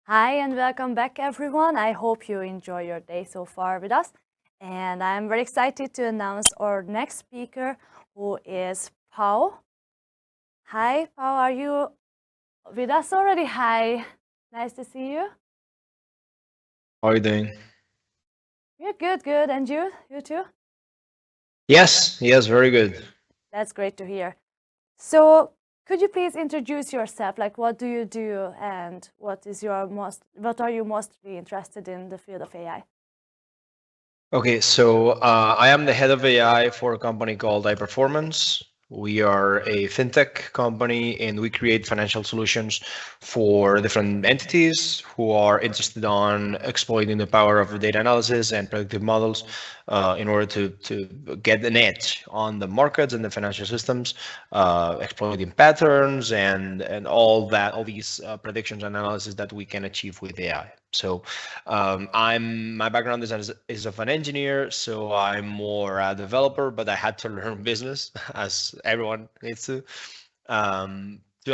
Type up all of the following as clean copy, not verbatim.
Hi and welcome back, everyone. I hope you enjoy your day so far with us. And I'm very excited to announce our next speaker, who is Pau. Hi, Pau, are you with us already? Hi, nice to see you. How are you doing? You're good, good. And you? You too? Yes, very good. That's great to hear. So, could you please introduce yourself? Like, what do you do, and what are you mostly interested in the field of AI? Okay, so I am the head of AI for a company called iPerformance. We are a fintech company and we create financial solutions for different entities who are interested on exploiting the power of data analysis and predictive models in order to get an edge on the markets and the financial systems, exploiting patterns and all these predictions and analysis that we can achieve with AI. So my background is of an engineer, so I'm more a developer, but I had to learn business as everyone needs to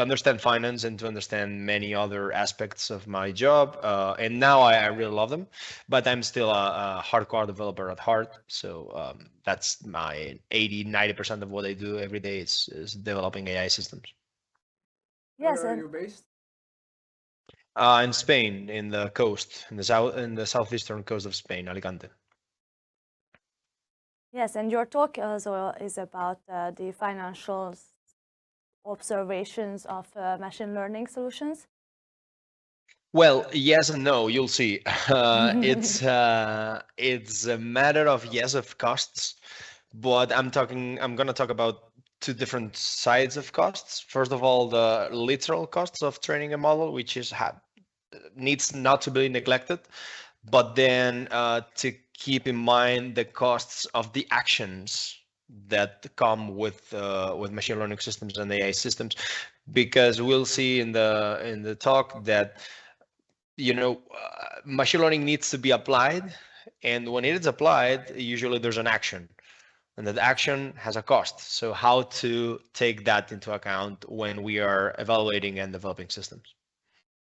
understand finance and to understand many other aspects of my job. And now I really love them, but I'm still a hardcore developer at heart. So that's my 80-90% of what I do every day is developing AI systems. Yes, and In Spain, in the coast, in the southeastern coast of Spain, Alicante. yes, and your talk also is about the financial observations of machine learning solutions. Well, yes and no. You'll see. It's a matter of yes of costs, but I'm gonna talk about two different sides of costs. First of all, the literal costs of training a model, which needs not to be neglected, but then to keep in mind the costs of the actions that come with machine learning systems and AI systems, because we'll see in the talk that machine learning needs to be applied, and when it is applied, usually there's an action, and that action has a cost. So how to take that into account when we are evaluating and developing systems?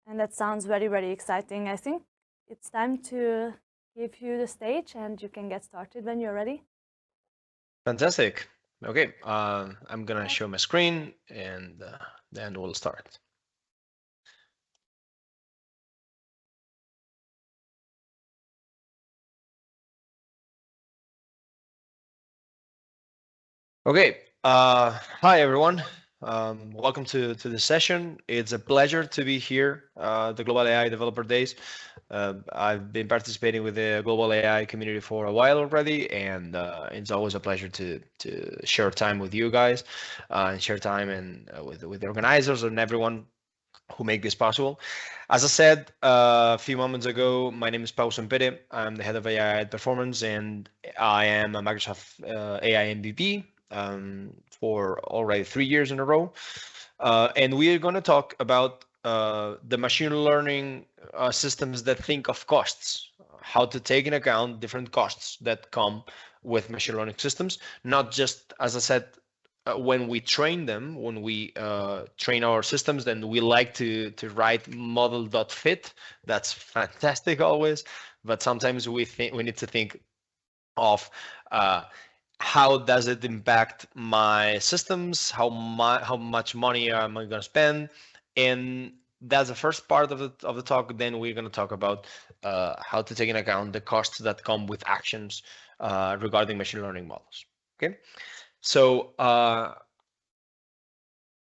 And that sounds very, very exciting. I think it's time to give you the stage and you can get started when you're ready. Fantastic. Okay, I'm gonna show my screen and then we'll start. Okay, hi everyone. Welcome to the session. It's a pleasure to be here, the Global AI Developer Days. I've been participating with the Global AI community for a while already, and it's always a pleasure to share time with you guys and share time with the organizers and everyone who make this possible. As I said a few moments ago, my name is Pau Sempere. I'm the head of AI at Performance, and I am a Microsoft AI MVP for already 3 years in a row. And we are going to talk about the machine learning systems that think of costs, how to take into account different costs that come with machine learning systems, not just, as I said, when we train them, when we train our systems, then we like to write model.fit. That's fantastic always, but sometimes we need to think of how does it impact my systems, how much money am I going to spend, and that's the first part of the talk. Then we're going to talk about how to take into account the costs that come with actions regarding machine learning models. Okay, so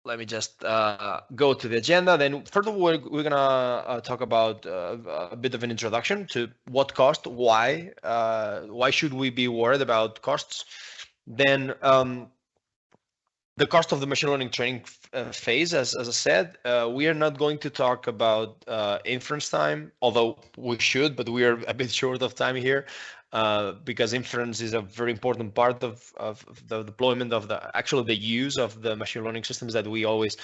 let me just go to the agenda. Then first of all, we're gonna talk about a bit of an introduction to what cost, why should we be worried about costs. Then the cost of the machine learning training phase, as I said, we are not going to talk about inference time, although we should, but we are a bit short of time here because inference is a very important part of the deployment of actually the use of the machine learning systems that we always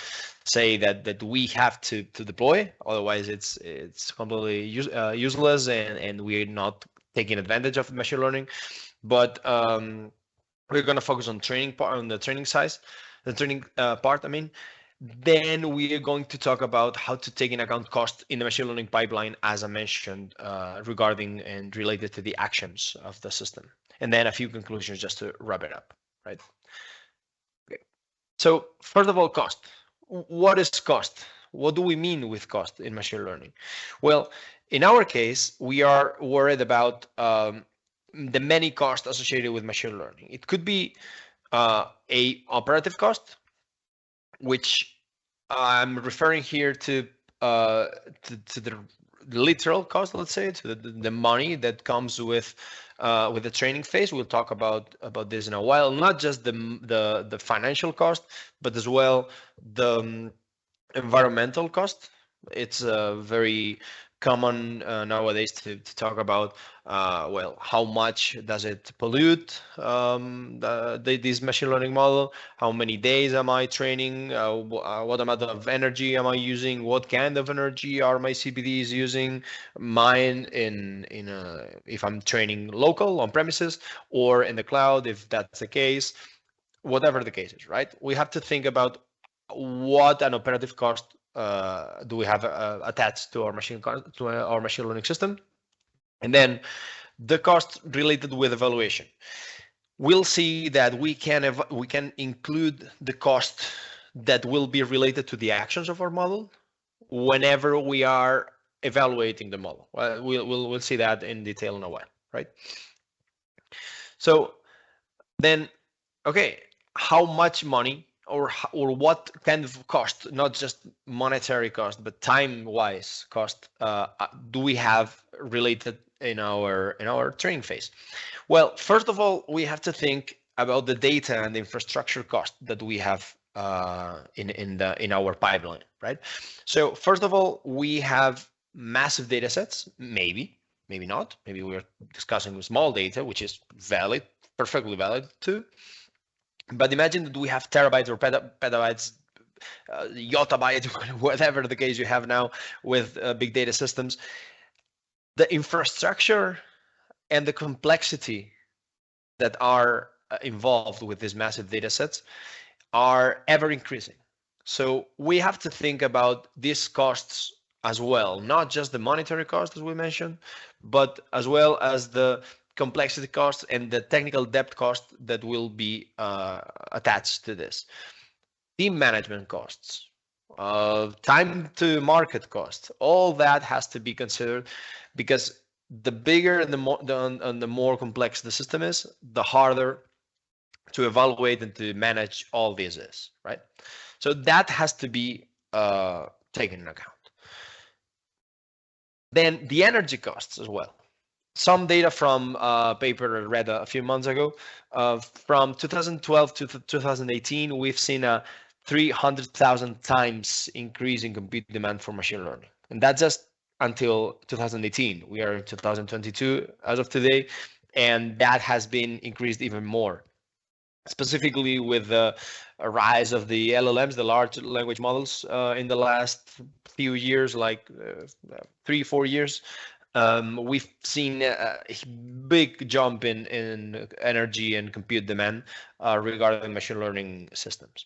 say that we have to deploy. Otherwise, it's completely useless and we're not taking advantage of machine learning. But we're going to focus on training part on the training size the training part, I mean. Then we are going to talk about how to take in account cost in the machine learning pipeline, as I mentioned, regarding and related to the actions of the system. And then a few conclusions just to wrap it up, right? Okay. So first of all, cost. What is cost? What do we mean with cost in machine learning? Well, in our case, we are worried about the many costs associated with machine learning. It could be a operative cost, which I'm referring here to the literal cost, let's say, to the money that comes with the training phase. We'll talk about this in a while. Not just the financial cost, but as well the environmental cost. It's very common nowadays to talk about well, how much does it pollute this machine learning model, how many days am I training, what amount of energy am I using, what kind of energy are my CPDs using, mine in if I'm training local on premises or in the cloud, if that's the case. Whatever the case is, right? We have to think about what an operative cost do we have attached to our machine learning system, and then the cost related with evaluation. We'll see that we can include the cost that will be related to the actions of our model whenever we are evaluating the model. We'll see that in detail in a while, right? So then, okay, how much money or what kind of cost, not just monetary cost, but time-wise cost, do we have related in our training phase? Well, first of all, we have to think about the data and the infrastructure cost that we have in our pipeline, right? So first of all, we have massive data sets, maybe not. Maybe we're discussing small data, which is valid, perfectly valid too. But imagine that we have terabytes or petabytes, yottabytes, whatever the case you have now with big data systems. The infrastructure and the complexity that are involved with these massive data sets are ever increasing. So we have to think about these costs as well, not just the monetary cost, as we mentioned, but as well as the complexity cost and the technical depth cost that will be attached to this. Team management costs, time to market cost, all that has to be considered, because the bigger and the more complex the system is, the harder to evaluate and to manage all this is, right? So that has to be taken into account. Then the energy costs as well. Some data from a paper I read a few months ago. From 2012 to 2018, we've seen a 300,000 times increase in compute demand for machine learning. And that's just until 2018. We are in 2022 as of today, and that has been increased even more, specifically with the rise of the LLMs, the large language models, in the last few years, like 3-4 years. We've seen a big jump in energy and compute demand regarding machine learning systems.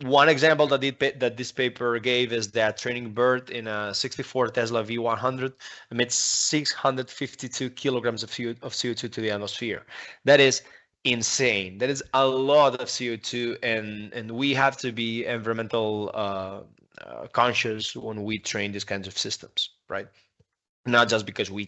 One example that this paper gave is that training BERT in a 64 Tesla V100 emits 652 kilograms of CO2 to the atmosphere. That is insane. That is a lot of CO2, and we have to be environmental conscious when we train these kinds of systems, right? Not just because we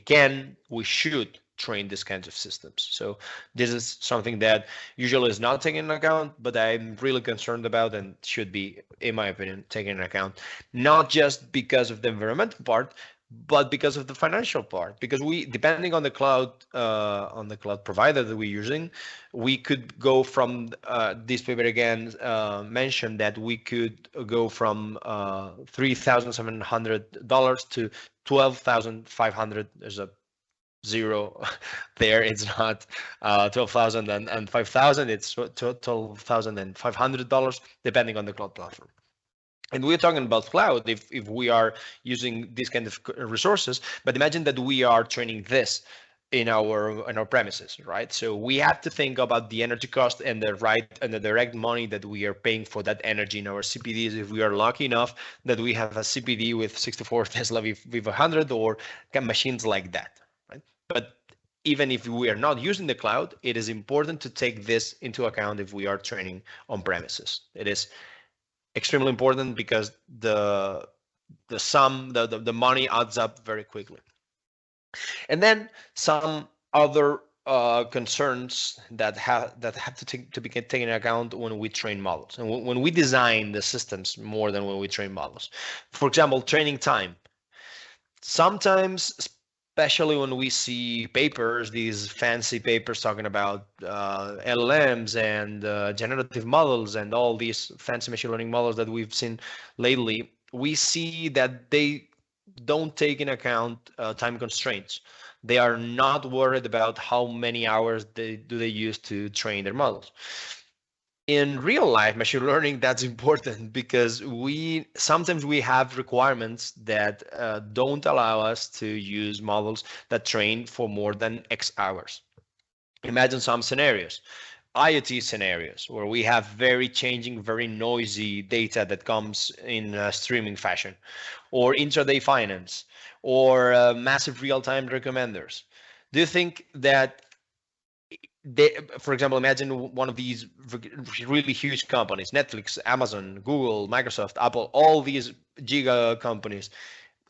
should train these kinds of systems. So this is something that usually is not taken into account, but I'm really concerned about and should be, in my opinion, taken into account, not just because of the environmental part, but because of the financial part. Because we, depending on the cloud provider that we're using, we could go from this paper again mentioned that we could go from $3,700 to $12,500. There's a zero there. It's not 12,000 and 5,000. It's $12,500 depending on the cloud platform. And we're talking about cloud if we are using these kind of resources. But imagine that we are training this in our premises, right? So we have to think about the energy cost and the direct money that we are paying for that energy in our CPDs. If we are lucky enough that we have a CPD with 64 Tesla V100 or machines like that, right? But even if we are not using the cloud, it is important to take this into account if we are training on premises. It is extremely important because the money adds up very quickly. And then some other concerns that have to be taken into account when we train models and when we design the systems more than when we train models. For example, training time. Sometimes, especially when we see papers, these fancy papers talking about LLMs and generative models and all these fancy machine learning models that we've seen lately, we see that they don't take into account time constraints. They are not worried about how many hours they use to train their models. In real life machine learning, that's important because sometimes we have requirements that don't allow us to use models that train for more than X hours. Imagine some scenarios. IoT scenarios where we have very changing, very noisy data that comes in streaming fashion, or intraday finance, or massive real-time recommenders. Do you think that for example, imagine one of these really huge companies, Netflix, Amazon, Google, Microsoft, Apple, all these giga companies,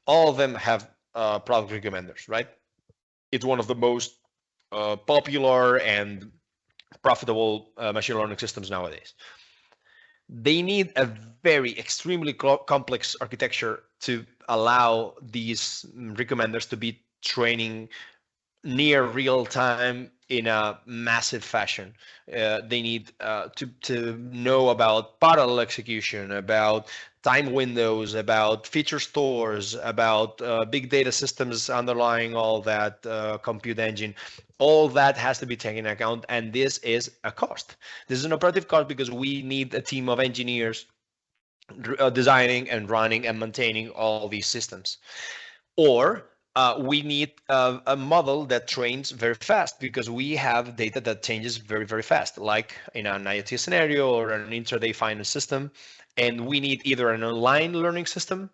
all of them have product recommenders, right? It's one of the most popular and profitable machine learning systems nowadays. They need a very extremely complex architecture to allow these recommenders to be training near real time in a massive fashion. They need to know about parallel execution, about time windows, about feature stores, about big data systems underlying all that compute engine. All that has to be taken into account, and this is a cost. This is an operative cost because we need a team of engineers designing and running and maintaining all these systems. Or we need a model that trains very fast because we have data that changes very, very fast, like in an IoT scenario or an intraday finance system. And we need either an online learning system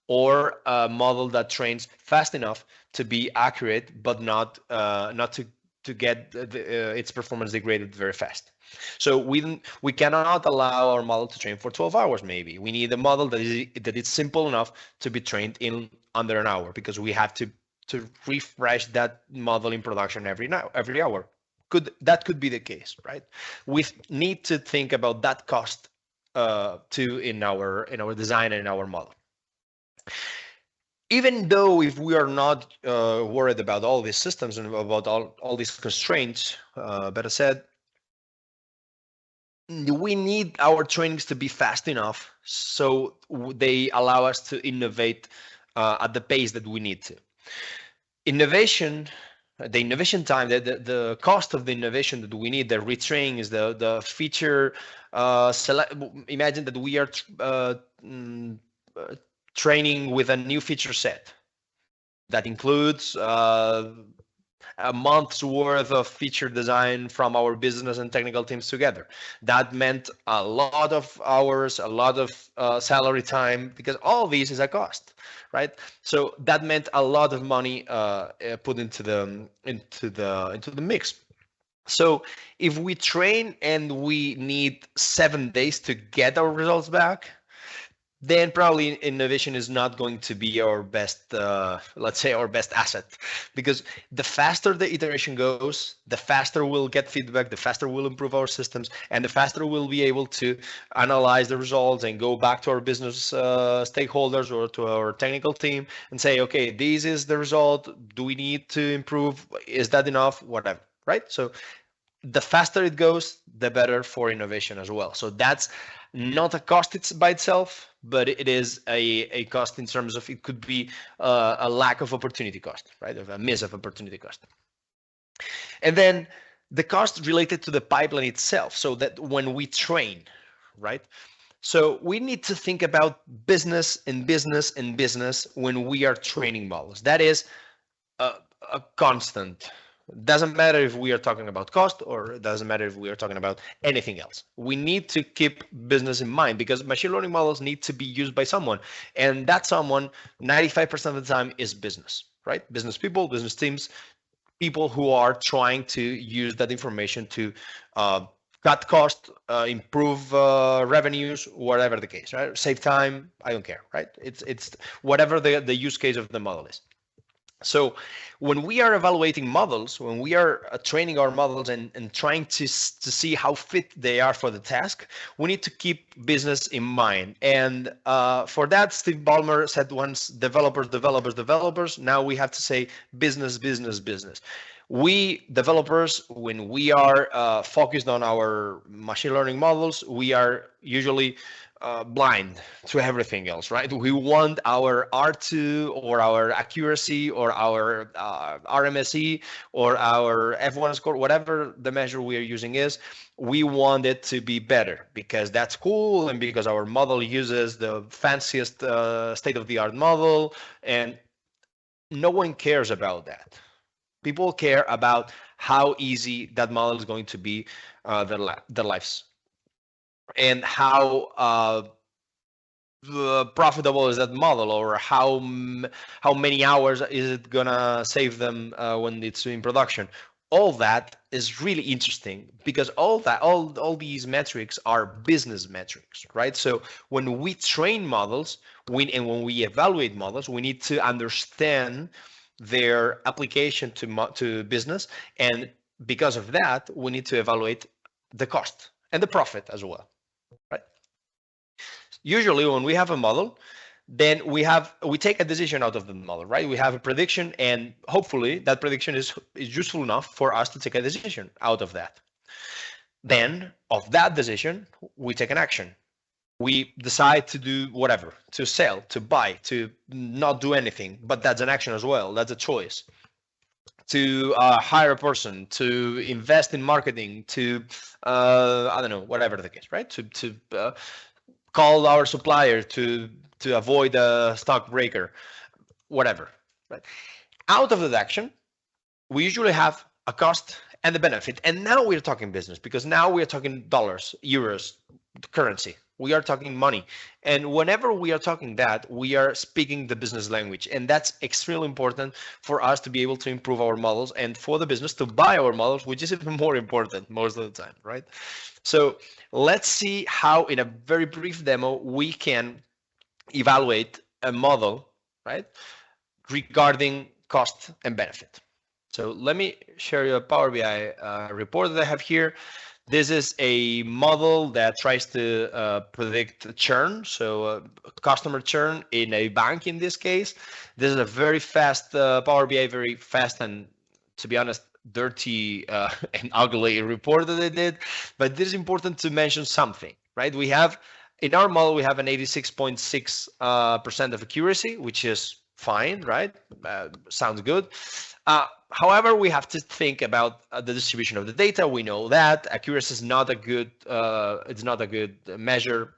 or a model that trains fast enough to be accurate, but not to get its performance degraded very fast. So we cannot allow our model to train for 12 hours. Maybe we need a model that is simple enough to be trained in under an hour, because we have to refresh that model in production every hour. That could be the case, right? We need to think about that cost too in our design and in our model. Even though if we are not worried about all these systems and about all these constraints, better said, we need our trainings to be fast enough so they allow us to innovate at the pace that we need to. Innovation, the innovation time, the cost of the innovation that we need, the retrains, the feature imagine that we are training with a new feature set that includes a month's worth of feature design from our business and technical teams together. That meant a lot of hours, a lot of salary time, because all this is a cost, right? So that meant a lot of money put into the mix. So if we train and we need 7 days to get our results back, then probably innovation is not going to be our best, let's say, our best asset, because the faster the iteration goes, the faster we'll get feedback, the faster we'll improve our systems, and the faster we'll be able to analyze the results and go back to our business stakeholders or to our technical team and say, okay, this is the result. Do we need to improve? Is that enough? Whatever, right? So the faster it goes, the better for innovation as well. So that's not a cost by itself, but it is a cost in terms of, it could be a lack of opportunity cost, right? Of a miss of opportunity cost. And then the cost related to the pipeline itself, so that when we train, right? So we need to think about business and business and business when we are training models. That is a constant, Doesn't matter if we are talking about cost or it doesn't matter if we are talking about anything else. We need to keep business in mind because machine learning models need to be used by someone. And that someone, 95% of the time, is business, right? Business people, business teams, people who are trying to use that information to cut cost, improve revenues, whatever the case, right? Save time, I don't care, right? It's whatever the use case of the model is. So when we are evaluating models, when we are training our models and trying to see how fit they are for the task, we need to keep business in mind. And for that, Steve Ballmer said once, developers, developers, developers. Now we have to say business, business, business. We developers, when we are focused on our machine learning models, we are usually blind to everything else, right? We want our R2 or our accuracy or our RMSE or our F1 score, whatever the measure we are using is, we want it to be better because that's cool and because our model uses the fanciest state-of-the-art model, and no one cares about that. People care about how easy that model is going to be their lives and how profitable is that model, or how many hours is it gonna save them when it's in production. All that is really interesting because all these metrics are business metrics, right? So when we train models, when we evaluate models, we need to understand their application to business, and because of that, we need to evaluate the cost and the profit as well, right? Usually when we have a model, then we take a decision out of the model, right? We have a prediction, and hopefully that prediction is useful enough for us to take a decision out of that. Then of that decision, we take an action. We decide to do whatever, to sell, to buy, to not do anything, but that's an action as well. That's a choice. To hire a person, to invest in marketing, to I don't know, whatever the case, right? To call our supplier to avoid a stock breaker, whatever, right? Out of that action, we usually have a cost and a benefit. And now we're talking business because now we're talking dollars, euros, currency. We are talking money. And whenever we are talking that, we are speaking the business language. And that's extremely important for us to be able to improve our models and for the business to buy our models, which is even more important most of the time, right? So let's see how, in a very brief demo, we can evaluate a model, right, regarding cost and benefit. So let me share you a Power BI report that I have here. This is a model that tries to predict churn, so customer churn in a bank in this case. This is a very fast Power BI, very fast and, to be honest, dirty and ugly report that they did. But this is important to mention something, right? We have, in our model, we have an 86.6% of accuracy, which is fine, right? Sounds good. However, we have to think about the distribution of the data. We know that accuracy is not a good it's not a good measure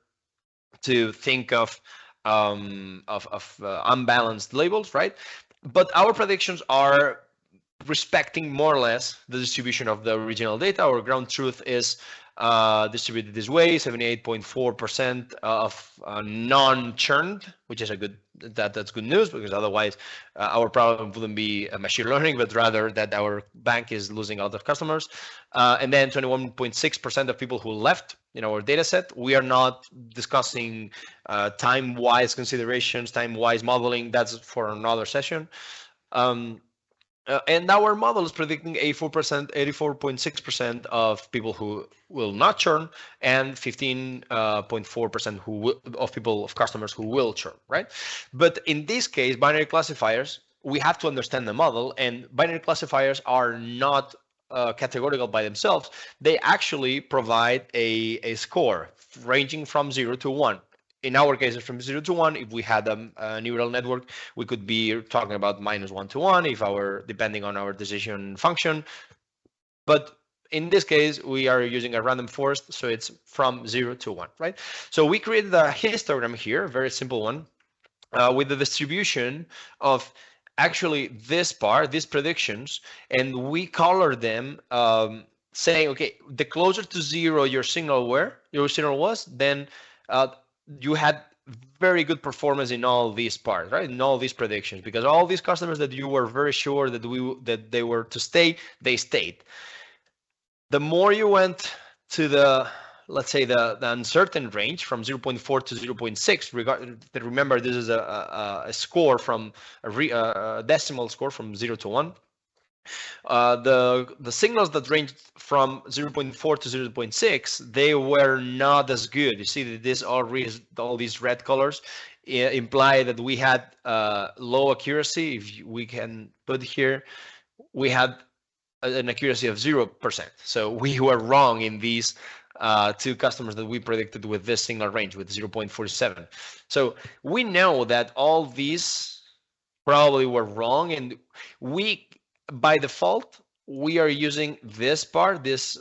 to think of unbalanced labels, right? But our predictions are respecting more or less the distribution of the original data. Our ground truth is distributed this way: 78.4% of non-churned, which is a good that's good news, because otherwise our problem wouldn't be machine learning, but rather that our bank is losing a lot of customers. And then 21.6% of people who left in our data set. We are not discussing time-wise considerations, time-wise modeling. That's for another session. And our model is predicting 84.6% of people who will not churn, and 15.4% of customers who will churn, right? But in this case, binary classifiers, we have to understand the model, and binary classifiers are not categorical by themselves. They actually provide a score ranging from 0 to 1. In our case, it's from 0 to 1. If we had a neural network, we could be talking about -1 to 1 depending on our decision function. But in this case, we are using a random forest, so it's from 0 to 1, right? So we created a histogram here, a very simple one, with the distribution of actually this part, these predictions, and we color them saying, okay, the closer to zero your signal was, then you had very good performance in all these parts, right? In all these predictions, because all these customers that you were very sure that they were to stay, they stayed. The more you went to the, let's say, the uncertain range from 0.4 to 0.6, remember this is a score from a decimal score from 0 to 1. The signals that ranged from 0.4 to 0.6, they were not as good. You see that all these red colors imply that we had low accuracy. If we can put here, we had an accuracy of 0%. So we were wrong in these two customers that we predicted with this signal range with 0.47. So we know that all these probably were wrong, and we, by default, we are using this part, this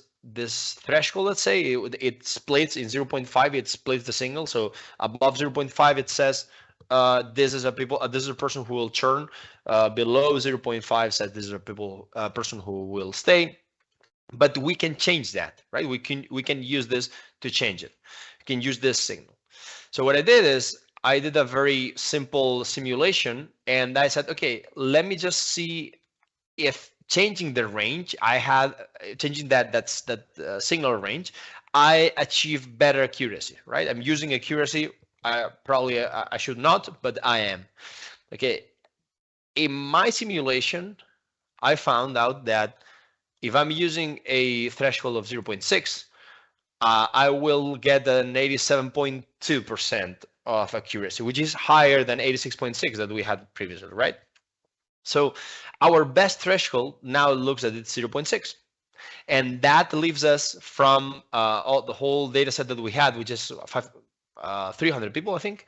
threshold. Let's say it splits in 0.5. It splits the signal. So above 0.5, it says this is a person who will churn. Below 0.5 says this is a person who will stay. But we can change that, right? We can use this to change it. We can use this signal. So what I did is I did a very simple simulation, and I said, okay, let me just see if changing the range, changing that signal range, I achieve better accuracy, right? I'm using accuracy. Probably I should not, but I am. Okay. In my simulation, I found out that if I'm using a threshold of 0.6, I will get an 87.2% of accuracy, which is higher than 86.6 that we had previously, right? So our best threshold now looks at it's 0.6. And that leaves us from the whole data set that we had, which is 300 people, I think.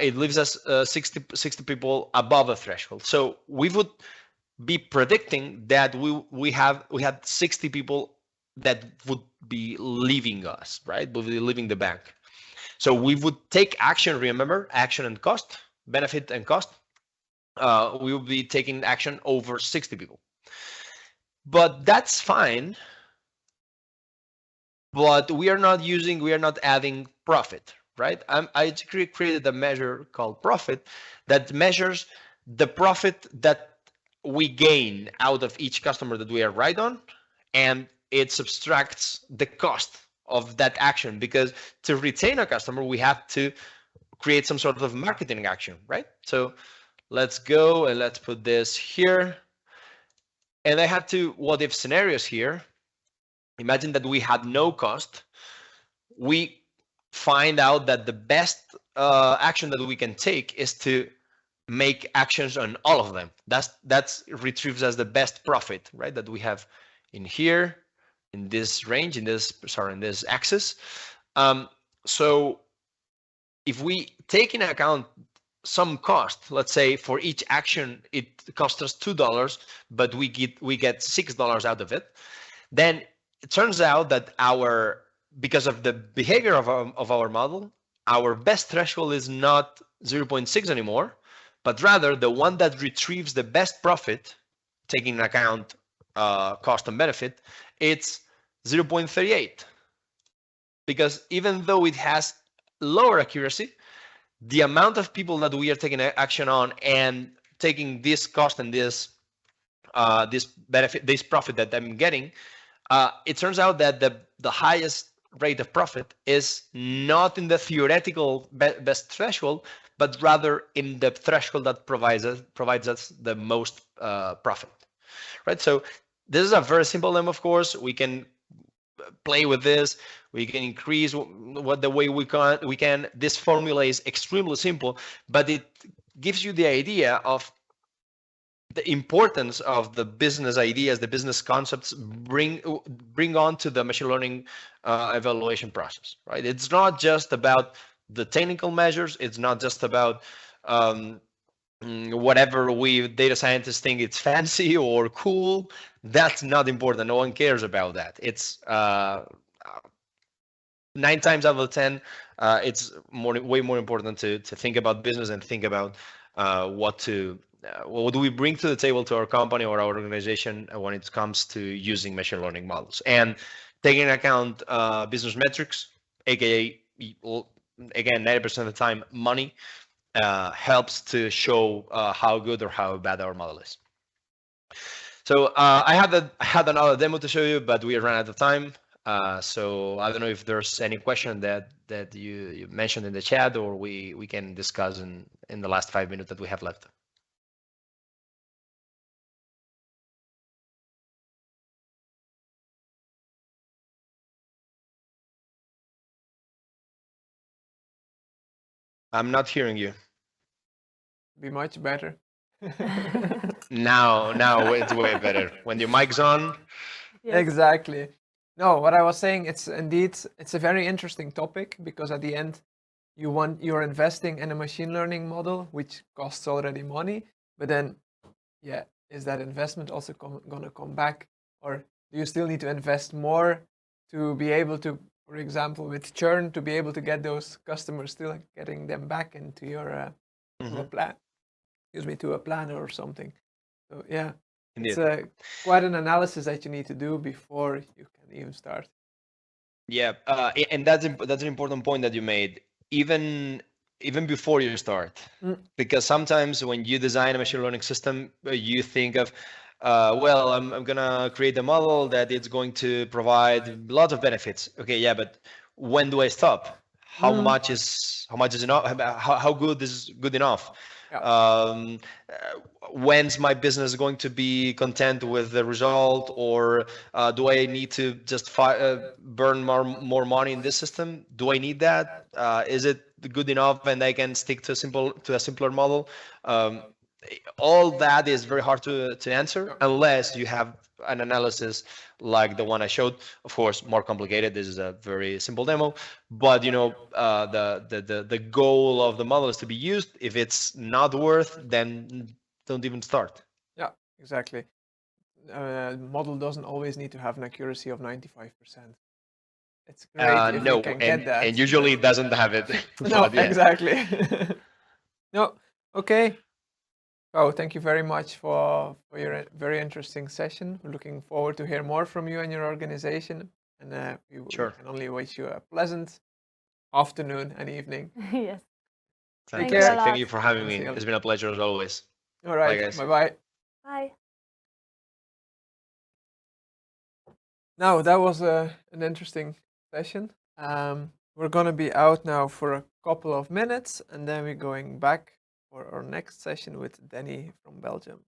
It leaves us 60 people above the threshold. So we would be predicting that we had 60 people that would be leaving us, right? Would be leaving the bank. So we would take action, remember, action and cost, benefit and cost. We will be taking action over 60 people. But that's fine. But we are not adding profit, right? I created a measure called profit that measures the profit that we gain out of each customer that we are right on, and it subtracts the cost of that action, because to retain a customer, we have to create some sort of marketing action, right? So let's go and let's put this here. And I have two what if scenarios here. Imagine that we had no cost. We find out that the best action that we can take is to make actions on all of them. That's retrieves as the best profit, right? That we have in here, in this range, in this axis. So if we take into account some cost, let's say for each action it costs us $2, but we get $6 out of it, then it turns out that because of the behavior of our model, our best threshold is not 0.6 anymore, but rather the one that retrieves the best profit, taking into account cost and benefit, it's 0.38. Because even though it has lower accuracy, the amount of people that we are taking action on and taking this cost and this benefit, this profit that I'm getting, it turns out that the highest rate of profit is not in the theoretical best threshold, but rather in the threshold that provides us the most profit, right? So this is a very simple limb. Of course, we can play with this. We can increase the way we can. This formula is extremely simple, but it gives you the idea of the importance of the business ideas, the business concepts bring on to the machine learning evaluation process, right? It's not just about the technical measures. It's not just about whatever we data scientists think it's fancy or cool. That's not important. No one cares about that. It's 9 times out of 10, it's way more important to think about business and think about what to what do we bring to the table to our company or our organization when it comes to using machine learning models and taking into account business metrics, aka again 90% of the time money helps to show how good or how bad our model is. So I had another demo to show you, but we ran out of time. So I don't know if there's any question that you mentioned in the chat, or we can discuss in the last 5 minutes that we have left. I'm not hearing you. Be much better. Now it's way better. When your mic's on. Yes. Exactly. No, what I was saying, it's a very interesting topic, because at the end you're investing in a machine learning model which costs already money, but then yeah, is that investment also gonna come back, or do you still need to invest more to be able to, for example, with churn, to be able to get those customers, still getting them back into your to a plan, to a plan or something. So yeah, Indeed. it's quite an analysis that you need to do before you can even start. Yeah, and that's an important point that you made. Even before you start, because sometimes when you design a machine learning system, you think of, well, I'm gonna create a model that it's going to provide lots of benefits. Okay, yeah, but when do I stop? How much is enough? How good is good enough? Yeah. When's my business going to be content with the result, or do I need to just burn more money in this system? Do I need that? Is it good enough and I can stick to a simpler model? All that is very hard to answer unless you have an analysis like the one I showed. Of course, more complicated. This is a very simple demo, but the goal of the model is to be used. If it's not worth, then don't even start. Yeah, exactly. Model doesn't always need to have an accuracy of 95%. It's great if No, you can get that. and usually it doesn't have it. No, But yeah. exactly. No, okay. Oh, thank you very much for your very interesting session. We're looking forward to hear more from you and your organization. And we Sure. can only wish you a pleasant afternoon and evening. Yes. Thank care. Thank you for having me. See you. It's been a pleasure as always. All right. guys. Bye-bye. Bye. Now, that was an interesting session. We're going to be out now for a couple of minutes, and then we're going back for our next session with Danny from Belgium.